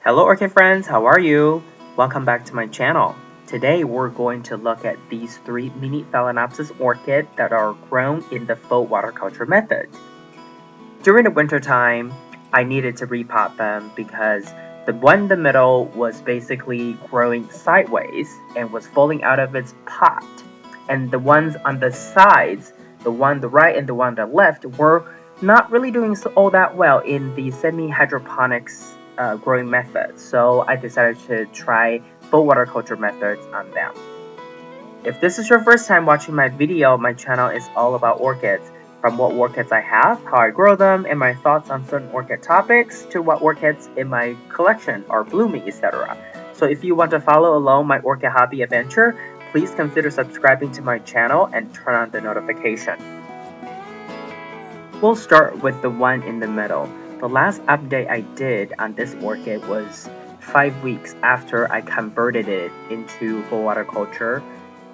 Hello Orchid friends, how are you? Welcome back to my channel. Today we're going to look at these 3 mini Phalaenopsis orchid that are grown in the faux water culture method. During the winter time, I needed to repot them because the one in the middle was basically growing sideways and was falling out of its pot. And the ones on the sides, the one on the right and the one on the left, were not really doing all that well in the semi-hydroponics growing method. So I decided to try faux water culture methods on them. If this is your first time watching my video, my channel is all about orchids. From what orchids I have, how I grow them, and my thoughts on certain orchid topics, to what orchids in my collection are blooming, etc. So if you want to follow along my orchid hobby adventure, please consider subscribing to my channel and turn on the notification. We'll start with the one in the middle. The last update I did on this orchid was 5 weeks after I converted it into full water culture,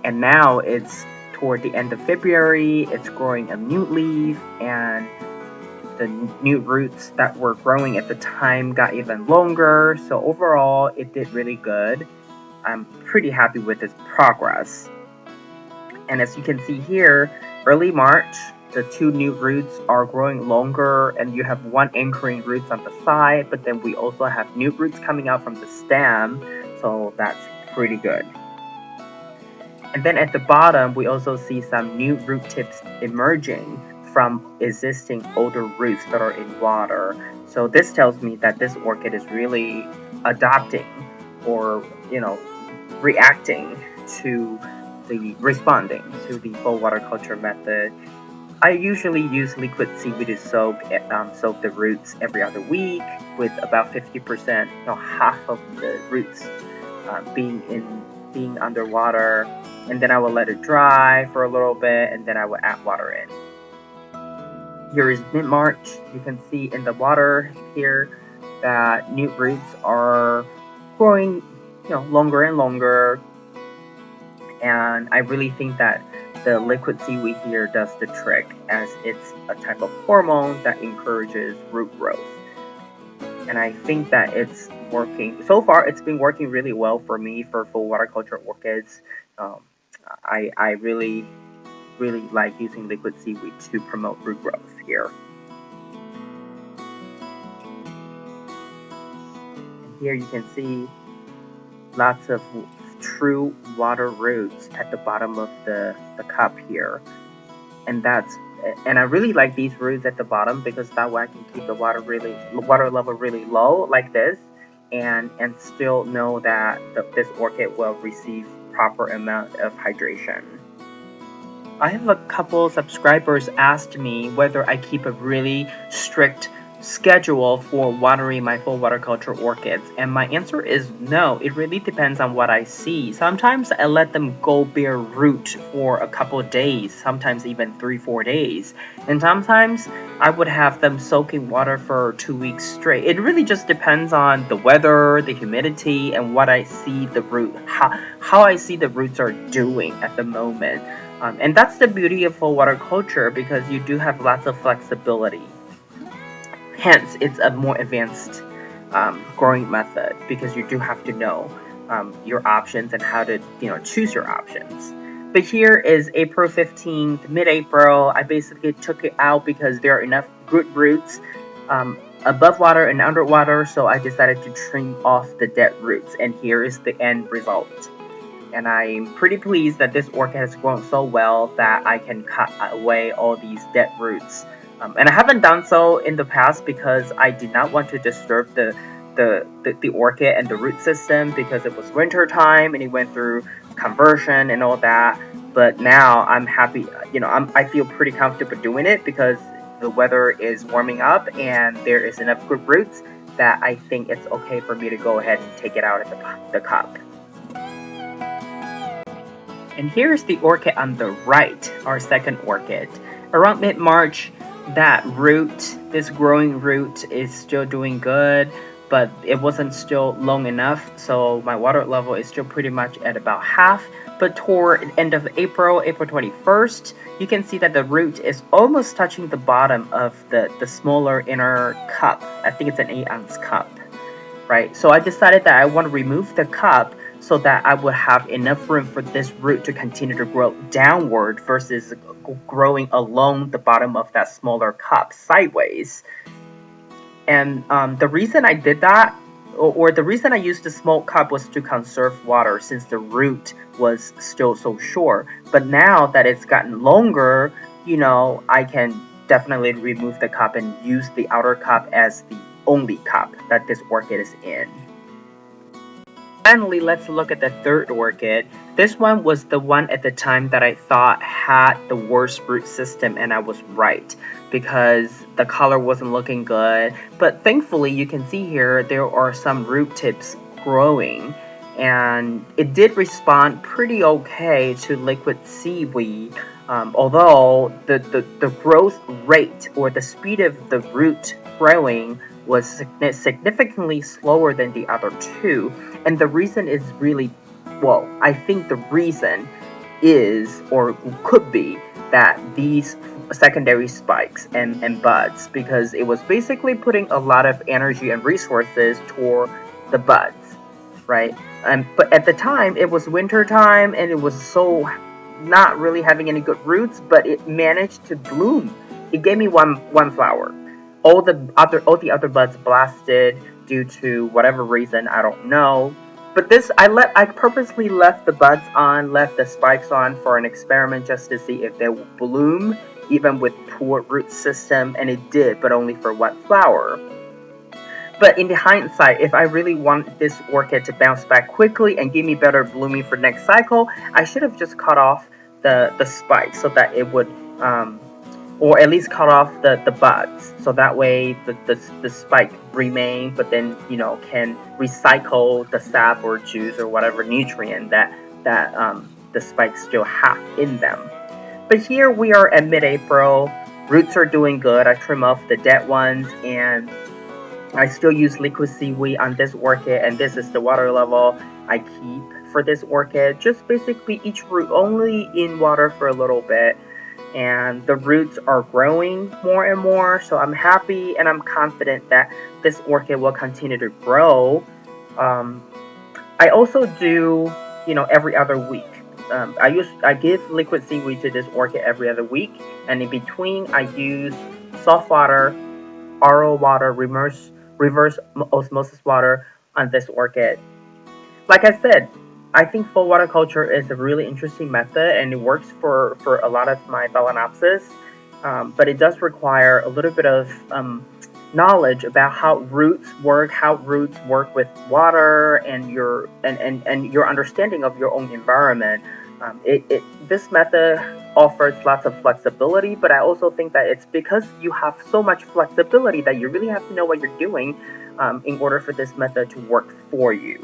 and now it's toward the end of February. It's growing a new leaf, and the new roots that were growing at the time got even longer. So overall, it did really good. I'm pretty happy with its progress. And as you can see here, early March, the 2 new roots are growing longer, and you have 1 anchoring roots on the side, but then we also have new roots coming out from the stem, so that's pretty good. And then at the bottom, we also see some new root tips emerging from existing older roots that are in water. So this tells me that this orchid is really adopting or, responding to the full water culture method. I usually use liquid seaweed to soak the roots every other week, with about 50%, half of the roots being underwater, and then I will let it dry for a little bit, and then I will add water in. Here is mid-March. You can see in the water here that new roots are growing, longer and longer, and I really think that the liquid seaweed here does the trick, as it's a type of hormone that encourages root growth. And I think that it's working. So far, it's been working really well for me for full water culture orchids. I really like using liquid seaweed to promote root growth here. And here you can see lots of true water roots at the bottom of the cup here, and I really like these roots at the bottom, because that way I can keep the water level really low like this, and still know that this orchid will receive proper amount of hydration. I have a couple subscribers asked me whether I keep a really strict schedule for watering my full water culture orchids, and my answer is no. It really depends on what I see. Sometimes I let them go bare root for a couple of days, sometimes even 3-4 days, and sometimes I would have them soak in water for 2 weeks straight. It really just depends on the weather, the humidity, and what I see how I see the roots are doing at the moment. And that's the beauty of full water culture, because you do have lots of flexibility. Hence, it's a more advanced growing method, because you do have to know your options and how to choose your options. But here is April 15th, mid-April. I basically took it out because there are enough good roots above water and underwater, so I decided to trim off the dead roots, and here is the end result. And I'm pretty pleased that this orchid has grown so well that I can cut away all these dead roots. And I haven't done so in the past because I did not want to disturb the orchid and the root system, because it was winter time and it went through conversion and all that. But now I'm happy, I feel pretty comfortable doing it, because the weather is warming up and there is enough good roots that I think it's okay for me to go ahead and take it out of the cup. And here's the orchid on the right, our second orchid. Around mid-March, this growing root is still doing good, but it wasn't still long enough, so my water level is still pretty much at about half. But toward the end of April 21st, you can see that the root is almost touching the bottom of the smaller inner cup. I think it's an 8-ounce cup. right? So I decided that I want to remove the cup so that I would have enough room for this root to continue to grow downward versus growing along the bottom of that smaller cup sideways. And the reason I did that, or the reason I used the small cup, was to conserve water since the root was still so short. But now that it's gotten longer, I can definitely remove the cup and use the outer cup as the only cup that this orchid is in. Finally, let's look at the third orchid. This one was the one at the time that I thought had the worst root system, and I was right because the color wasn't looking good. But thankfully, you can see here there are some root tips growing, and it did respond pretty okay to liquid seaweed. Although the growth rate or the speed of the root growing was significantly slower than the other two. And the reason is really, well, I think the reason is, or could be, that these secondary spikes and buds, because it was basically putting a lot of energy and resources toward the buds, right? But at the time, it was winter time and it was so not really having any good roots, but it managed to bloom. It gave me one flower. All the other buds blasted due to whatever reason, I don't know. But this, I purposely left the buds on, left the spikes on for an experiment just to see if they would bloom even with poor root system, and it did, but only for one flower. But in the hindsight, if I really want this orchid to bounce back quickly and give me better blooming for next cycle, I should have just cut off the spikes so that it would, or at least cut off the buds, so that way the spike remain, but then can recycle the sap or juice or whatever nutrient that the spikes still have in them. But here we are at mid-April. Roots are doing good. I trim off the dead ones, and I still use liquid seaweed on this orchid, and this is the water level I keep for this orchid. Just basically each root only in water for a little bit, and the roots are growing more and more, so I'm happy and I'm confident that this orchid will continue to grow. I also do, every other week. I give liquid seaweed to this orchid every other week, and in between I use soft water, RO water, reverse osmosis water on this orchid. Like I said, I think full water culture is a really interesting method, and it works for a lot of my Phalaenopsis, but it does require a little bit of knowledge about how roots work with water, and your understanding of your own environment. This method offers lots of flexibility, but I also think that it's because you have so much flexibility that you really have to know what you're doing in order for this method to work for you.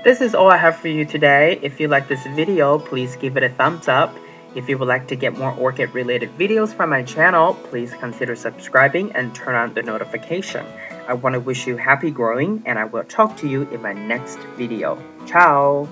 This is all I have for you today. If you like this video, please give it a thumbs up. If you would like to get more orchid related videos from my channel, please consider subscribing and turn on the notification. I want to wish you happy growing, and I will talk to you in my next video. Ciao!